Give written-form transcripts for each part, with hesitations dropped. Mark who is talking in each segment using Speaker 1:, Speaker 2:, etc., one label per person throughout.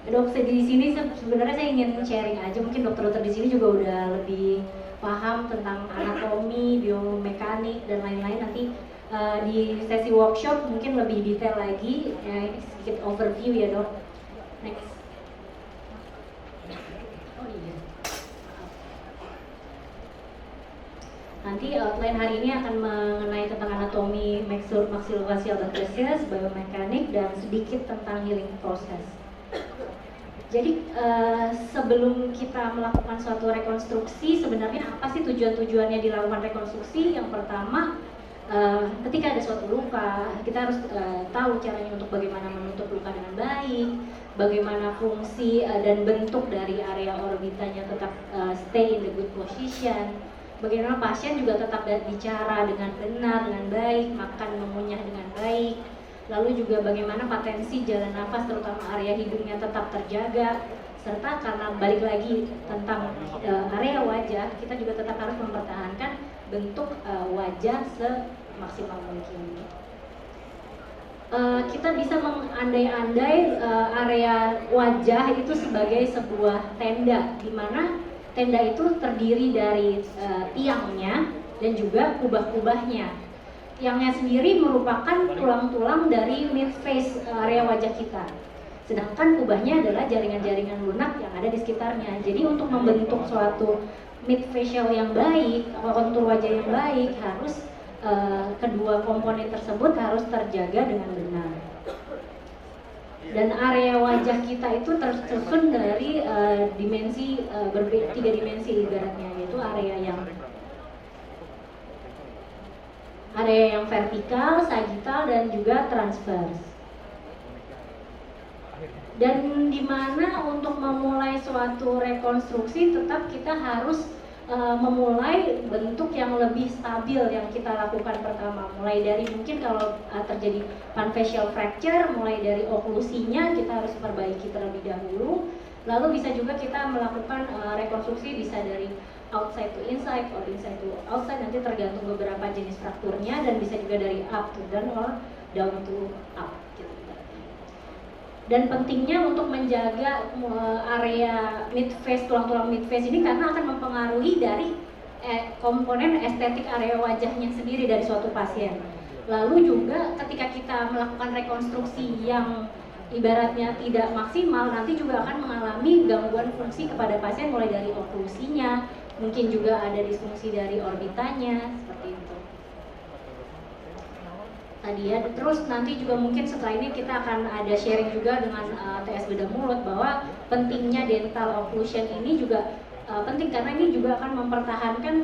Speaker 1: Dok, di sini sebenarnya saya ingin sharing aja, mungkin dokter-dokter di sini juga udah lebih paham tentang anatomi, biomekanik dan lain-lain. Nanti di sesi workshop mungkin lebih detail lagi. Ya, ini sedikit overview ya dok. Next. Oh iya. Nanti outline hari ini akan mengenai tentang anatomi maxillofacial buttress, biomekanik, dan sedikit tentang healing process. Jadi sebelum kita melakukan suatu rekonstruksi, sebenarnya apa sih tujuannya dilakukan rekonstruksi? Yang pertama, ketika ada suatu luka, kita harus tahu caranya untuk bagaimana menutup luka dengan baik, bagaimana fungsi dan bentuk dari area orbitanya tetap stay in the good position, bagaimana pasien juga tetap bicara dengan benar, dengan baik, makan mengunyah dengan baik, lalu juga bagaimana potensi jalan nafas terutama area hidungnya tetap terjaga, serta karena balik lagi tentang area wajah, kita juga tetap harus mempertahankan bentuk wajah semaksimal mungkin. Kita bisa mengandai-andai area wajah itu sebagai sebuah tenda, di mana tenda itu terdiri dari tiangnya dan juga kubah-kubahnya. Tiangnya sendiri merupakan tulang-tulang dari mid face area wajah kita. Sedangkan kubahnya adalah jaringan-jaringan lunak yang ada di sekitarnya. Jadi untuk membentuk suatu mid facial yang baik, kontur wajah yang baik, harus kedua komponen tersebut harus terjaga dengan benar. Dan area wajah kita itu tersusun dari dimensi tiga dimensi ibaratnya, yaitu area yang vertikal, sagittal, dan juga transvers. Dan dimana untuk memulai suatu rekonstruksi tetap kita harus memulai bentuk yang lebih stabil yang kita lakukan pertama. Mulai dari mungkin kalau terjadi panfacial fracture, mulai dari oklusinya kita harus perbaiki terlebih dahulu. Lalu bisa juga kita melakukan rekonstruksi bisa dari outside to inside or inside to outside, nanti tergantung beberapa jenis frakturnya, dan bisa juga dari up to down or down to up gitu. Dan pentingnya untuk menjaga area mid face, tulang-tulang mid face ini karena akan mempengaruhi dari komponen estetik area wajahnya sendiri dari suatu pasien. Lalu juga ketika kita melakukan rekonstruksi yang ibaratnya tidak maksimal, nanti juga akan mengalami gangguan fungsi kepada pasien, mulai dari oklusinya, mungkin juga ada disfungsi dari orbitanya, seperti itu tadi ya. Terus nanti juga mungkin setelah ini kita akan ada sharing juga dengan TS bedah mulut bahwa pentingnya dental occlusion ini juga penting karena ini juga akan mempertahankan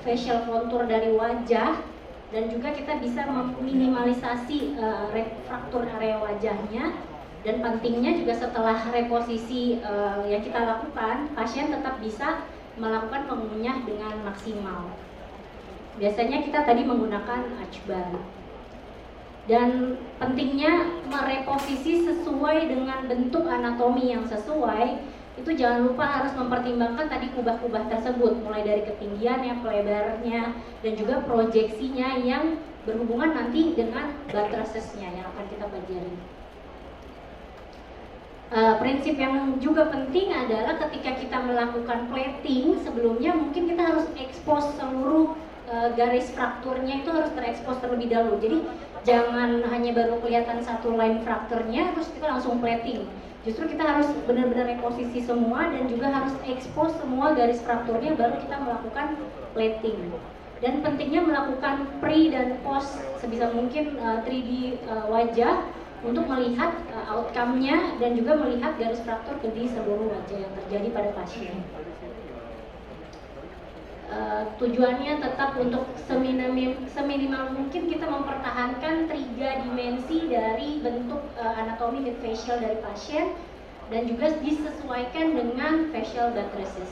Speaker 1: facial contour dari wajah, dan juga kita bisa meminimalisasi fraktur area wajahnya. Dan pentingnya juga setelah reposisi yang kita lakukan, pasien tetap bisa melakukan mengunyah dengan maksimal. Biasanya kita tadi menggunakan arch bar. Dan pentingnya mereposisi sesuai dengan bentuk anatomi yang sesuai. Itu jangan lupa harus mempertimbangkan tadi kubah-kubah tersebut, mulai dari ketinggiannya, pelebarnya, dan juga proyeksinya yang berhubungan nanti dengan buttresses-nya yang akan kita pelajari. Prinsip yang juga penting adalah ketika kita melakukan plating, sebelumnya mungkin kita harus expose seluruh garis frakturnya, itu harus terekspos terlebih dahulu. Jadi jangan hanya baru kelihatan satu line frakturnya terus kita langsung plating. Justru kita harus benar-benar reposisi semua dan juga harus expose semua garis frakturnya baru kita melakukan plating. Dan pentingnya melakukan pre dan post sebisa mungkin 3D wajah untuk melihat outcome-nya dan juga melihat garis fraktur di seluruh wajah yang terjadi pada pasien. Tujuannya tetap untuk seminimal mungkin kita mempertahankan tiga dimensi dari bentuk anatomi mid facial dari pasien dan juga disesuaikan dengan facial buttresses.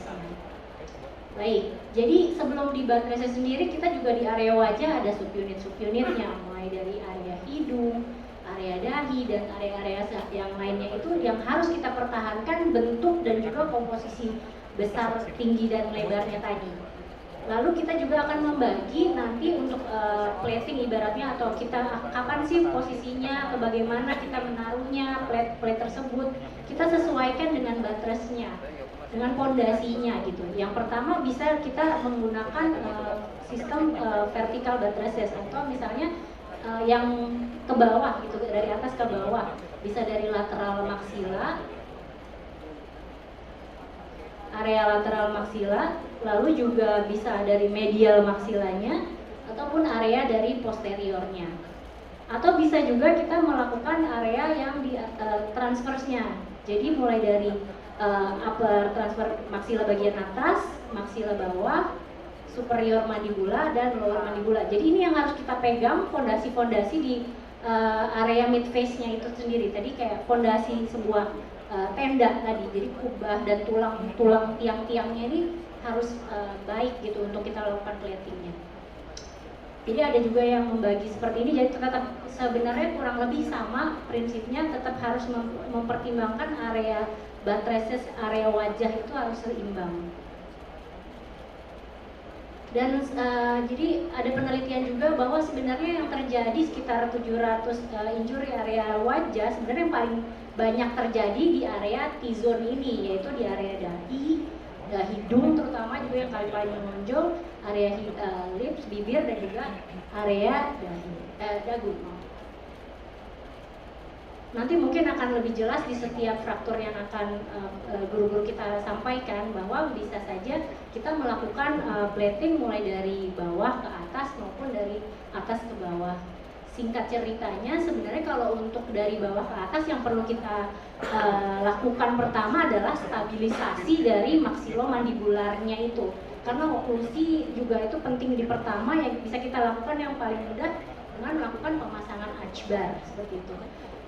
Speaker 1: Baik, jadi sebelum di buttresses sendiri kita juga di area wajah ada subunit-subunitnya, mulai dari area hidung, area dahi, dan area-area yang lainnya itu yang harus kita pertahankan bentuk dan juga komposisi besar, tinggi, dan lebarnya tadi. Lalu kita juga akan membagi nanti untuk plating ibaratnya, atau kita kapan sih posisinya, bagaimana kita menaruhnya plate tersebut, kita sesuaikan dengan buttressnya, dengan pondasinya gitu. Yang pertama bisa kita menggunakan sistem vertical buttresses, atau misalnya yang ke bawah gitu, dari atas ke bawah, bisa dari lateral maksila, area lateral maksila, lalu juga bisa dari medial maksilanya, ataupun area dari posteriornya. Atau bisa juga kita melakukan area yang di transversnya. Jadi mulai dari upper transfer maksila bagian atas, maksila bawah, superior mandibula, dan lower mandibula. Jadi ini yang harus kita pegang, fondasi-fondasi di area mid face-nya itu sendiri. Tadi kayak fondasi sebuah tenda tadi, jadi kubah dan tulang tiang-tiangnya ini harus baik gitu untuk kita lakukan platingnya. Jadi ada juga yang membagi seperti ini, jadi tetap sebenarnya kurang lebih sama prinsipnya, tetap harus mempertimbangkan area buttresses, area wajah itu harus seimbang. Dan jadi ada penelitian juga bahwa sebenarnya yang terjadi sekitar 700 injury area wajah, sebenarnya yang paling banyak terjadi di area T-zone ini, yaitu di area dahi, hidung terutama juga yang paling menonjol, area lips, bibir, dan juga area dagu. Nanti mungkin akan lebih jelas di setiap fraktur yang akan guru-guru kita sampaikan, bahwa bisa saja kita melakukan plating mulai dari bawah ke atas maupun dari atas ke bawah. Singkat ceritanya, sebenarnya kalau untuk dari bawah ke atas yang perlu kita lakukan pertama adalah stabilisasi dari maksilomandibularnya itu, karena oklusi juga itu penting di pertama, yang bisa kita lakukan yang paling mudah dengan melakukan pemasangan archbar seperti itu.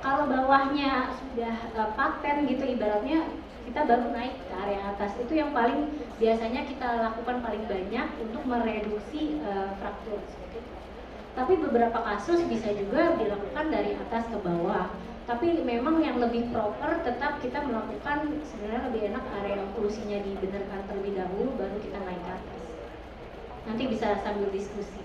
Speaker 1: Kalau bawahnya sudah paten gitu ibaratnya, kita baru naik ke area atas, itu yang paling biasanya kita lakukan paling banyak untuk mereduksi fraktur. Tapi beberapa kasus bisa juga dilakukan dari atas ke bawah. Tapi memang yang lebih proper tetap kita melakukan, sebenarnya lebih enak area oklusinya dibenarkan terlebih dahulu, baru kita naik ke atas. Nanti bisa sambil diskusi.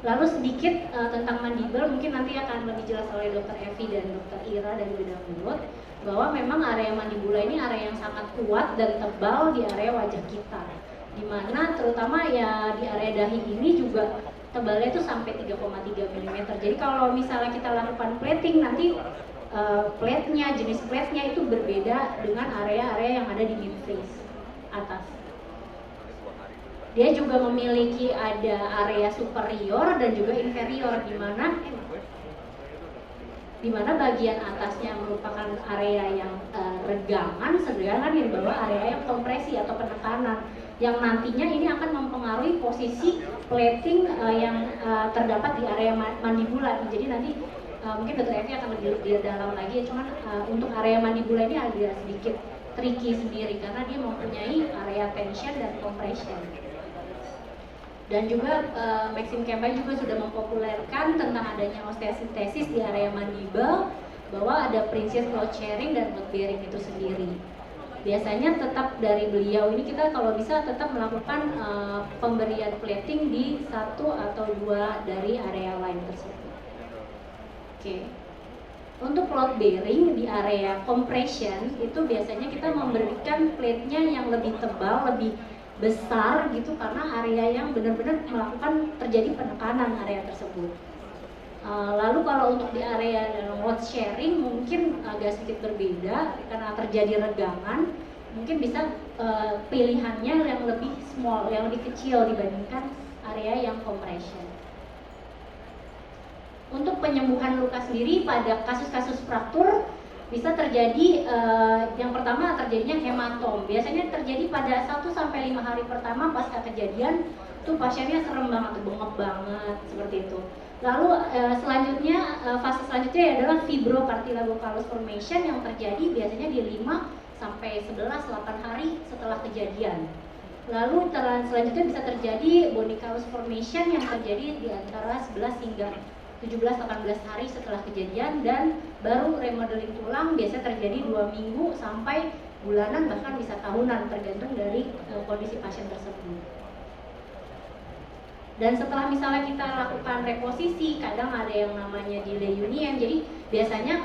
Speaker 1: Lalu sedikit tentang mandibel, mungkin nanti akan lebih jelas oleh Dr. Evi dan Dr. Ira dari bedah mulut, bahwa memang area mandibula ini area yang sangat kuat dan tebal di area wajah kita, dimana terutama ya di area dahi ini juga tebalnya itu sampai 3,3 mm. Jadi kalau misalnya kita lakukan plating, nanti plate-nya, jenis plate-nya itu berbeda dengan area-area yang ada di mid face atas. Dia juga memiliki ada area superior dan juga inferior, di mana bagian atasnya merupakan area yang regangan, sedangkan di bawah area yang kompresi atau penekanan, yang nantinya ini akan mempengaruhi posisi plating yang terdapat di area mandibula. Jadi nanti mungkin Dr. Evi akan lebih dalam lagi, cuman untuk area mandibula ini agak sedikit tricky sendiri karena dia mempunyai area tension dan compression. Dan juga Maxim Campbell juga sudah mempopulerkan tentang adanya osteosintesis di area mandibel, bahwa ada prinsip load sharing dan load bearing itu sendiri. Biasanya tetap dari beliau ini kita kalau bisa tetap melakukan pemberian plating di satu atau dua dari area lain tersebut. Oke. Untuk load bearing di area compression itu biasanya kita memberikan plate-nya yang lebih tebal, lebih besar gitu, karena area yang benar-benar melakukan terjadi penekanan area tersebut. Lalu kalau untuk di area load sharing mungkin agak sedikit berbeda karena terjadi regangan, mungkin bisa pilihannya yang lebih small, yang lebih kecil dibandingkan area yang compression. Untuk penyembuhan luka sendiri pada kasus-kasus fraktur bisa terjadi, yang pertama terjadinya hematom. Biasanya terjadi pada 1-5 hari pertama pasca kejadian, tuh pasiennya serem banget, bengap banget seperti itu. Lalu selanjutnya, fase selanjutnya adalah fibrocartilago-callus formation yang terjadi biasanya di 5-11-8 hari setelah kejadian. Lalu selanjutnya bisa terjadi bony callus formation yang terjadi di antara 11 hingga 17-18 hari setelah kejadian, dan baru remodeling tulang biasanya terjadi 2 minggu sampai bulanan, bahkan bisa tahunan tergantung dari kondisi pasien tersebut. Dan setelah misalnya kita lakukan reposisi, kadang ada yang namanya delay union, jadi biasanya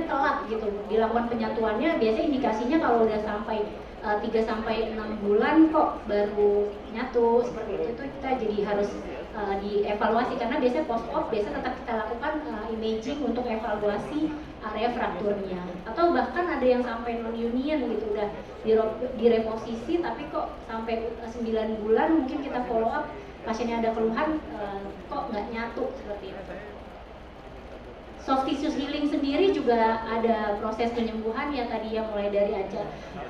Speaker 1: telat gitu dilakukan penyatuannya. Biasanya indikasinya kalau udah sampai 3 sampai 6 bulan kok baru nyatu seperti itu kita jadi harus dievaluasi, karena biasanya post op biasanya tetap kita lakukan imaging untuk evaluasi area frakturnya. Atau bahkan ada yang sampai non union gitu, udah direposisi tapi kok sampai 9 bulan mungkin kita follow up, pasiennya ada keluhan kok nggak nyatu seperti itu. Soft tissue healing sendiri juga ada proses penyembuhan ya, tadi yang mulai dari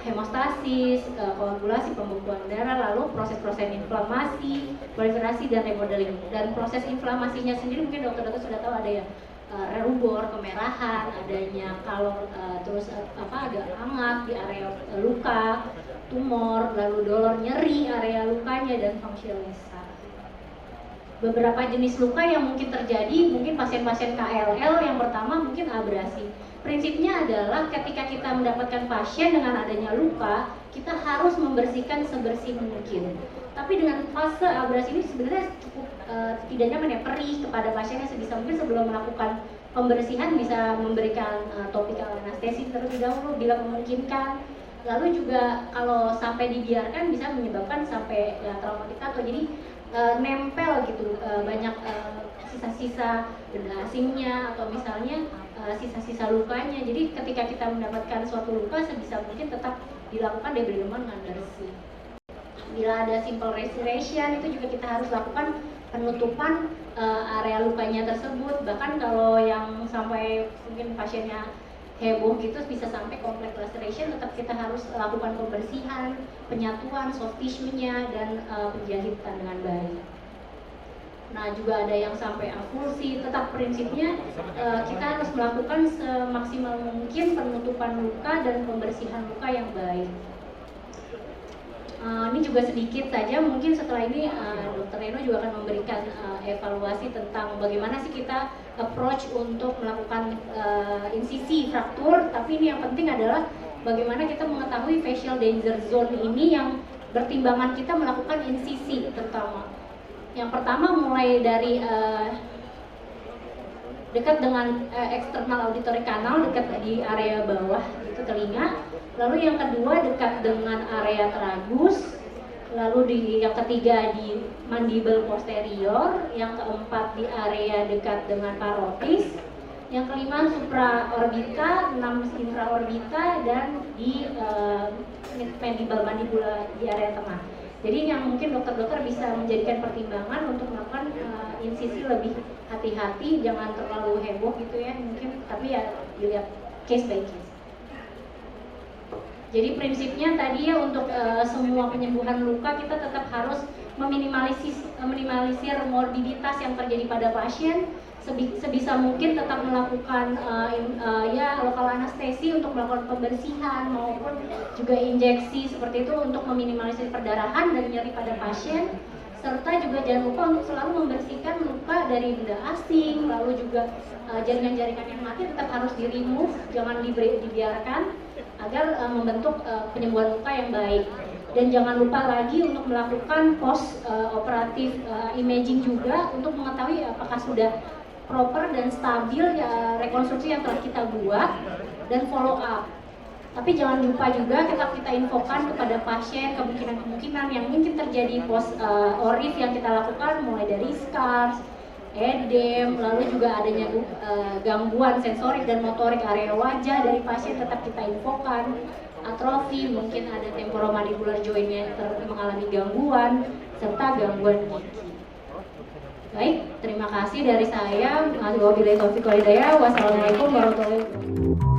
Speaker 1: hemostasis, koagulasi, pembekuan darah, lalu proses-proses inflamasi, proliferasi dan remodeling. Dan proses inflamasinya sendiri mungkin dokter-dokter sudah tahu, ada yang rubor, kemerahan, adanya kalor, terus agak hangat di area luka, tumor, lalu dolor, nyeri area lukanya, dan functionalisa. Beberapa jenis luka yang mungkin terjadi, mungkin pasien-pasien KLL, yang pertama mungkin abrasi. Prinsipnya adalah ketika kita mendapatkan pasien dengan adanya luka, kita harus membersihkan sebersih mungkin. Tapi dengan fase abrasi ini sebenarnya cukup tidak nyaman ya, perih kepada pasiennya sebisa mungkin sebelum melakukan pembersihan bisa memberikan topikal anestesi terlebih dahulu bila memungkinkan. Lalu juga kalau sampai dibiarkan bisa menyebabkan sampai traumatisator, jadi nempel gitu, banyak sisa-sisa benda asingnya atau misalnya sisa-sisa lukanya. Jadi ketika kita mendapatkan suatu luka sebisa mungkin tetap dilakukan debridement dengan bersih. Bila ada simple restoration itu juga kita harus lakukan penutupan area lukanya tersebut. Bahkan kalau yang sampai mungkin pasiennya heboh gitu bisa sampai complex laceration, tetap kita harus lakukan pembersihan, penyatuan soft tissue-nya, dan penjahitan dengan baik. Nah juga ada yang sampai avulsi, tetap prinsipnya kita harus melakukan semaksimal mungkin penutupan luka dan pembersihan luka yang baik. Ini juga sedikit saja, mungkin setelah ini Dr. Reno juga akan memberikan evaluasi tentang bagaimana sih kita approach untuk melakukan insisi fraktur. Tapi ini yang penting adalah bagaimana kita mengetahui facial danger zone ini yang pertimbangan kita melakukan insisi terutama. Yang pertama mulai dari dekat dengan external auditory canal, dekat di area bawah itu telinga. Lalu yang kedua dekat dengan area tragus, lalu yang ketiga di mandible posterior, yang keempat di area dekat dengan parotis, yang kelima supraorbita, 6 infraorbita, dan di mandible mandibula di area tengah. Jadi yang mungkin dokter-dokter bisa menjadikan pertimbangan untuk melakukan insisi lebih hati-hati, jangan terlalu heboh gitu ya mungkin, tapi ya dilihat case by case. Jadi prinsipnya tadi ya untuk semua penyembuhan luka kita tetap harus meminimalisir morbiditas yang terjadi pada pasien. Sebisa mungkin tetap melakukan lokal anestesi untuk melakukan pembersihan maupun juga injeksi seperti itu untuk meminimalisir perdarahan dan nyeri pada pasien. Serta juga jangan lupa untuk selalu membersihkan luka dari benda asing, lalu juga jaringan-jaringan yang mati tetap harus di-remove, jangan dibiarkan agar membentuk penyembuhan luka yang baik. Dan jangan lupa lagi untuk melakukan post operatif imaging juga untuk mengetahui apakah sudah proper dan stabil rekonstruksi yang telah kita buat, dan follow up. Tapi jangan lupa juga kita infokan kepada pasien kemungkinan-kemungkinan yang mungkin terjadi post orif yang kita lakukan, mulai dari scars, edem, lalu juga adanya gangguan sensorik dan motorik area wajah dari pasien tetap kita infokan, atrofi, mungkin ada temporomandibular joint-nya mengalami gangguan, serta gangguan gigi. Baik, terima kasih dari saya. Wassalamualaikum warahmatullahi wabarakatuh.